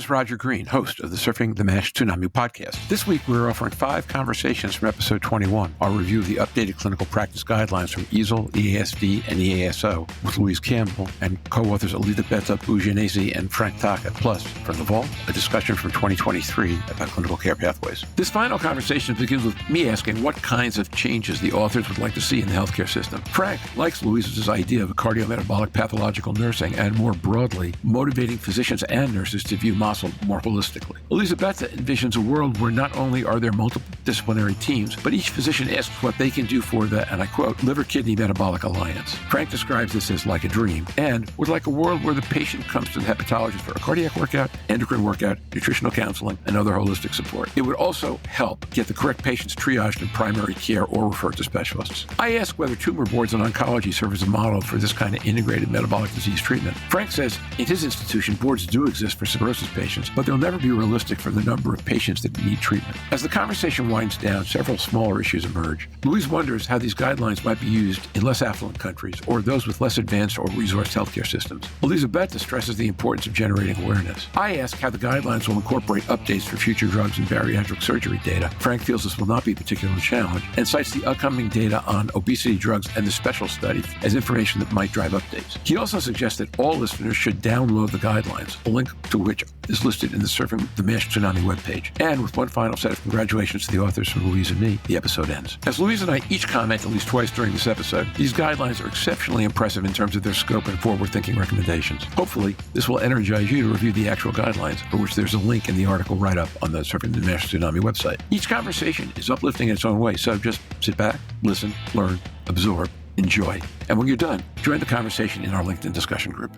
is Roger Green, host of the Surfing the MASH Tsunami podcast. This week, we're offering 5 conversations from episode 21, our review of the updated clinical practice guidelines from EASL, EASD, and EASO with Louise Campbell and co-authors Elisabetta, Bugianesi, and Frank Tacke. Plus, from the vault, a discussion from 2023 about clinical care pathways. This final conversation begins with me asking what kinds of changes the authors would like to see in the healthcare system. Frank likes Louise's idea of cardiometabolic pathological nursing and, more broadly, motivating physicians and nurses to view MASL more holistically. Elisabetta envisions a world where not only are there multidisciplinary teams, but each physician asks what they can do for the, and I quote, liver-kidney metabolic alliance. Frank describes this as like a dream and would like a world where the patient comes to the hepatologist for a cardiac workout, endocrine workout, nutritional counseling, and other holistic support. It would also help get the correct patients triaged in primary care or referred to specialists. I ask whether tumor boards in oncology serve as a model for this kind of integrated metabolic disease treatment. Frank says in his institution, boards do exist for cirrhosis patients, but they'll never be realistic for the number of patients that need treatment. As the conversation winds down, several smaller issues emerge. Louise wonders how these guidelines might be used in less affluent countries or those with less advanced or resourced healthcare systems. Elisabetta stresses the importance of generating awareness. I ask how the guidelines will incorporate updates for future drugs and bariatric surgery data. Frank feels this will not be a particular challenge and cites the upcoming data on obesity drugs and the special study as information that might drive updates. He also suggests that all listeners should download the guidelines, a link to which is listed in the Surfing the MASH Tsunami webpage. And with one final set of congratulations to the authors from Louise and me, the episode ends. As Louise and I each comment at least twice during this episode, these guidelines are exceptionally impressive in terms of their scope and forward-thinking recommendations. Hopefully, this will energize you to review the actual guidelines, for which there's a link in the article write-up on the Surfing the MASH Tsunami website. Each conversation is uplifting in its own way, so just sit back, listen, learn, absorb, enjoy. And when you're done, join the conversation in our LinkedIn discussion group.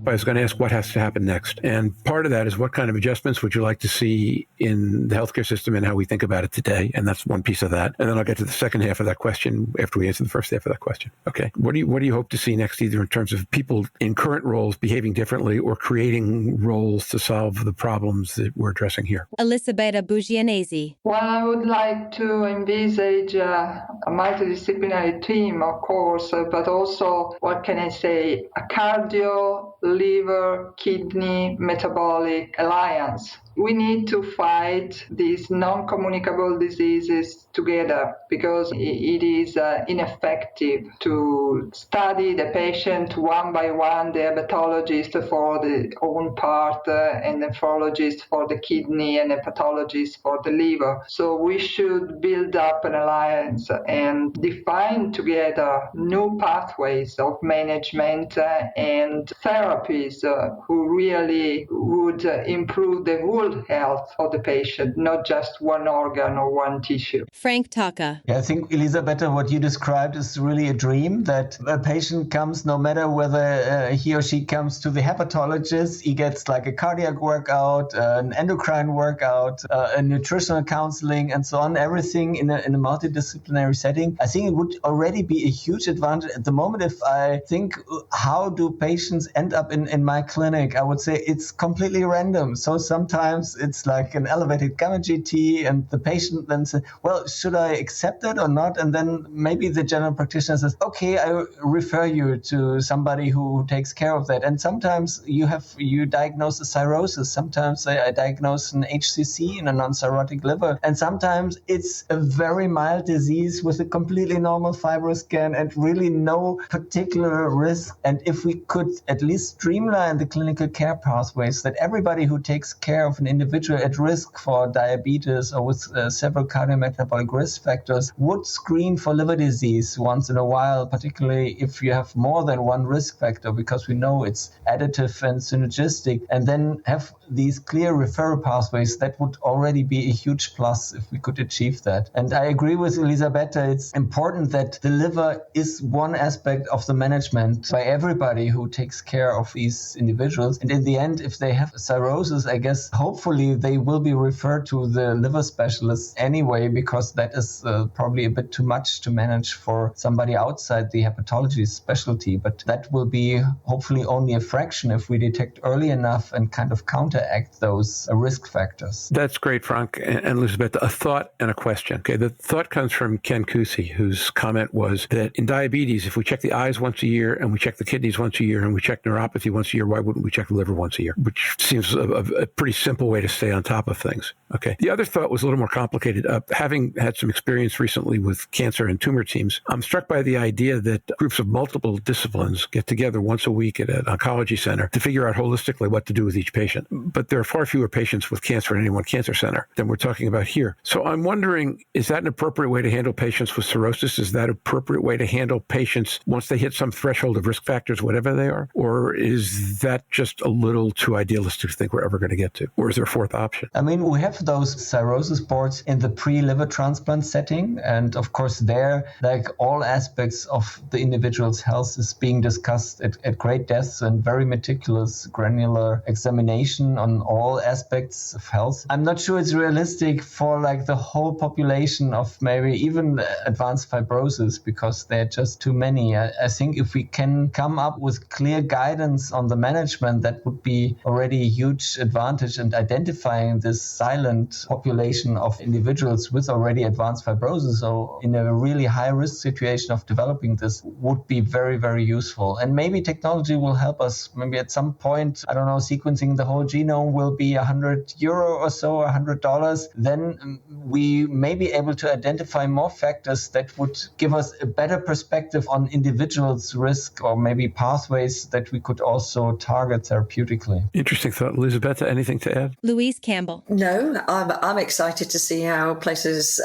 I was going to ask what has to happen next. And part of that is what kind of adjustments would you like to see in the healthcare system and how we think about it today? And that's one piece of that. And then I'll get to the second half of that question after we answer the first half of that question. Okay. What do you hope to see next, either in terms of people in current roles behaving differently or creating roles to solve the problems that we're addressing here? Elisabetta Bugianesi. Well, I would like to envisage a multidisciplinary team, of course, but also, what can I say, a cardio, liver, kidney, metabolic alliance. We need to fight these non-communicable diseases together because it is ineffective to study the patient one by one, the hepatologist for the own part and the nephrologist for the kidney and hepatologist for the liver. So we should build up an alliance and define together new pathways of management and therapies who really would improve the whole health of the patient, not just one organ or one tissue. Frank Tacke. Yeah, I think, Elisabetta, what you described is really a dream, that a patient comes, no matter whether he or she comes to the hepatologist, he gets like a cardiac workout, an endocrine workout, a nutritional counseling, and so on, everything in a multidisciplinary setting. I think it would already be a huge advantage. At the moment, if I think, how do patients end up in my clinic, I would say it's completely random. So sometimes it's like an elevated gamma GT, and the patient then says, well, should I accept it or not? And then maybe the general practitioner says, okay, I refer you to somebody who takes care of that. And sometimes you diagnose a cirrhosis. Sometimes I diagnose an HCC in a non-cirrhotic liver. And sometimes it's a very mild disease with a completely normal fibroscan and really no particular risk. And if we could at least streamline the clinical care pathways, that everybody who takes care of an individual at risk for diabetes or with several cardiometabolic risk factors would screen for liver disease once in a while, particularly if you have more than one risk factor, because we know it's additive and synergistic, and then have these clear referral pathways. That would already be a huge plus if we could achieve that. And I agree with Elisabetta, it's important that the liver is one aspect of the management by everybody who takes care of these individuals. And in the end, if they have cirrhosis, I guess hopefully they will be referred to the liver specialist anyway, because that is probably a bit too much to manage for somebody outside the hepatology specialty. But that will be hopefully only a fraction if we detect early enough and kind of counteract those risk factors. That's great, Frank and Elisabetta. A thought and a question. Okay, the thought comes from Ken Cusi, whose comment was that in diabetes, if we check the eyes once a year and we check the kidneys once a year and we check neuropathy once a year, why wouldn't we check the liver once a year? Which seems a pretty simple way to stay on top of things. Okay. The other thought was a little more complicated. Having had some experience recently with cancer and tumor teams, I'm struck by the idea that groups of multiple disciplines get together once a week at an oncology center to figure out holistically what to do with each patient. But there are far fewer patients with cancer in any one cancer center than we're talking about here. So I'm wondering, is that an appropriate way to handle patients with cirrhosis? Is that an appropriate way to handle patients once they hit some threshold of risk factors, whatever they are? Or is that just a little too idealistic to think we're ever going to get to? Or is there a fourth option? I mean, we have those cirrhosis boards in the pre-liver transplant setting. And of course, there, like all aspects of the individual's health is being discussed at great depth and very meticulous, granular examination on all aspects of health. I'm not sure it's realistic for like the whole population of maybe even advanced fibrosis, because there are just too many. I think if we can come up with clear guidance on the management, that would be already a huge advantage, and identifying this silent population of individuals with already advanced fibrosis, or in a really high risk situation of developing this, would be very, very useful. And maybe technology will help us. Maybe at some point, I don't know, sequencing the whole genome will be €100 or so, $100. Then we may be able to identify more factors that would give us a better perspective on individuals' risk, or maybe pathways that we could also target therapeutically. Interesting thought. Elisabetta, anything to add? Louise Campbell. No, I'm excited to see how places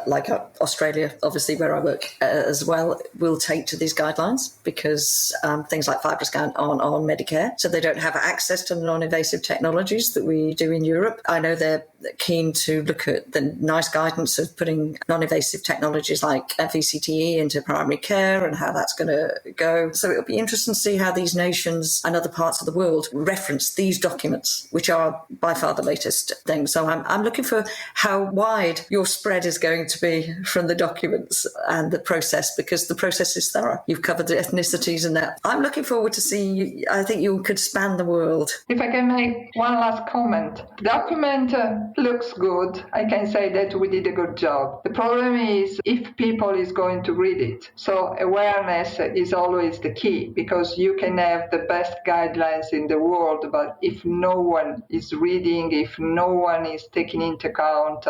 like Australia, obviously where I work as well, will take to these guidelines, because things like FibroScan aren't on Medicare, so they don't have access to the non-invasive technologies that we do in Europe. I know they're keen to look at the nice guidance of putting non-invasive technologies like VCTE into primary care and how that's going to go. So it'll be interesting to see how these nations and other parts of the world reference these documents, which are by far the latest things. So I'm looking for how wide your spread is going to be from the documents and the process, because the process is thorough. You've covered the ethnicities and that. I'm looking forward to seeing you. I think you could span the world. If I can make one last comment. The document looks good. I can say that we did a good job. The problem is if people is going to read it. So awareness is always the key, because you can have the best guidelines in the world, but if no one is reading, if no one is taking into account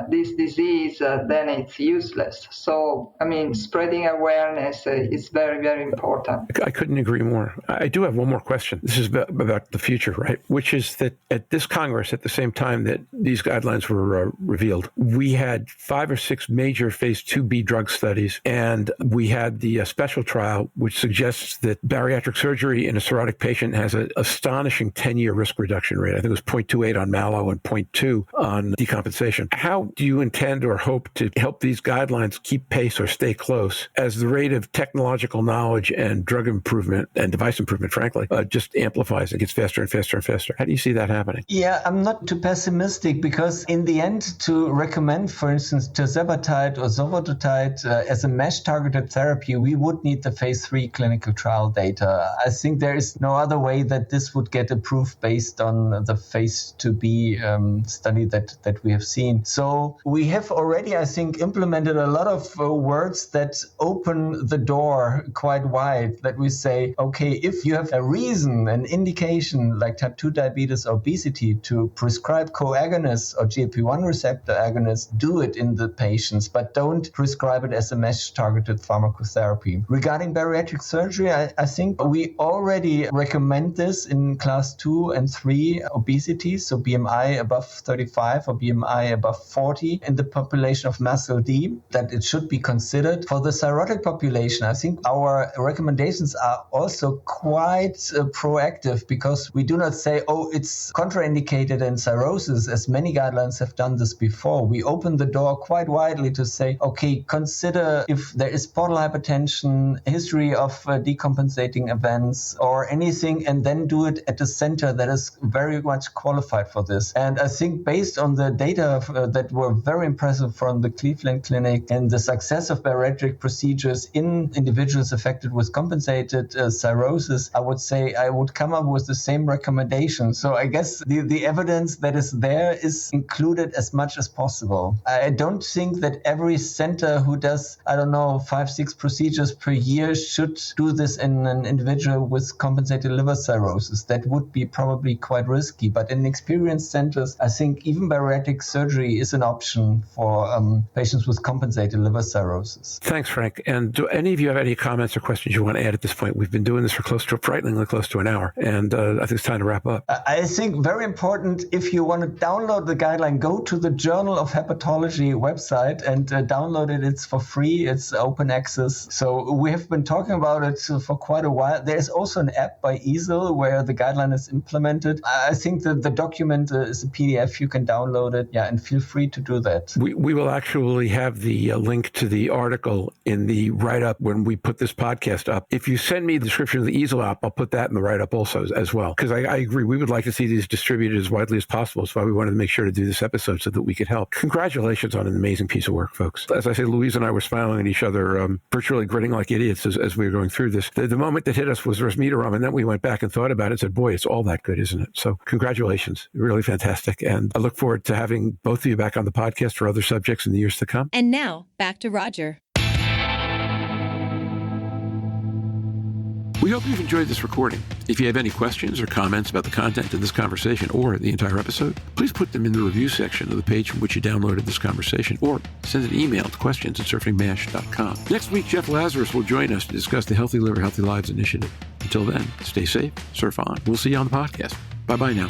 this disease, then it's useless. So, I mean, spreading awareness is very, very important. I couldn't agree more. I do have one more question. This is about the future, right? Which is that at this Congress, at the same time that these guidelines were revealed, we had 5 or 6 major phase 2B drug studies, and we had the special trial, which suggests that bariatric surgery in a cirrhotic patient has an astonishing 10-year risk reduction rate. I think it was 0.28 on mallow and 0.2 on decompensation. How do you intend or hope to help these guidelines keep pace or stay close as the rate of technological knowledge and drug improvement and device improvement, frankly, just amplifies and gets faster and faster and faster? How do you see that happening? Yeah, I'm not too pessimistic, because in the end, to recommend, for instance, tirzepatide or survodutide as a MASH-targeted therapy, we would need the phase 3 clinical trial data. I think there is no other way that this would get approved based on the phase 2B study that we have seen. So we have already, I think, implemented a lot of words that open the door quite wide, that we say, okay, if you have a reason, an indication like type 2 diabetes, obesity, to prescribe co-agonists or GLP-1 receptor agonists, do it in the patients, but don't prescribe it as a MASH-targeted pharmacotherapy. Regarding bariatric surgery, I think we already recommend this in class 2 and 3 obesity, so BMI above 35 or BMI above 40 in the population of MASLD, that it should be considered. For the cirrhotic population, I think our recommendations are also quite proactive, because we do not say, oh, it's contraindicated in cirrhosis, as many guidelines have done this before. We open the door quite widely to say, okay, consider if there is portal hypertension, history of decompensating events or anything, and then do it at a center that is very much much qualified for this. And I think based on the data that were very impressive from the Cleveland Clinic and the success of bariatric procedures in individuals affected with compensated cirrhosis, I would say I would come up with the same recommendation. So I guess the evidence that is there is included as much as possible. I don't think that every center who does, 5-6 procedures per year should do this in an individual with compensated liver cirrhosis. That would be probably quite risky. But in experienced centers, I think even bariatric surgery is an option for patients with compensated liver cirrhosis. Thanks, Frank. And do any of you have any comments or questions you want to add at this point? We've been doing this for frighteningly close to an hour, and I think it's time to wrap up. I think very important, if you want to download the guideline, go to the Journal of Hepatology website and download it. It's for free. It's open access. So we have been talking about it for quite a while. There's also an app by EASL where the guideline is implemented. I think that the document is a PDF. You can download it. Yeah, and feel free to do that. We will actually have the link to the article in the write-up when we put this podcast up. If you send me the description of the EASL app, I'll put that in the write-up also as well. Because I agree, we would like to see these distributed as widely as possible. That's why we wanted to make sure to do this episode so that we could help. Congratulations on an amazing piece of work, folks. As I say, Louise and I were smiling at each other, virtually grinning like idiots as we were going through this. The moment that hit us was resmetirom, and then we went back and thought about it and said, boy, it's all that good, isn't it? So congratulations. Really fantastic. And I look forward to having both of you back on the podcast for other subjects in the years to come. And now, back to Roger. We hope you've enjoyed this recording. If you have any questions or comments about the content of this conversation or the entire episode, please put them in the review section of the page from which you downloaded this conversation, or send an email to questions@surfingmash.com. Next week, Jeff Lazarus will join us to discuss the Healthy Liver, Healthy Lives initiative. Until then, stay safe, surf on. We'll see you on the podcast. Bye-bye now.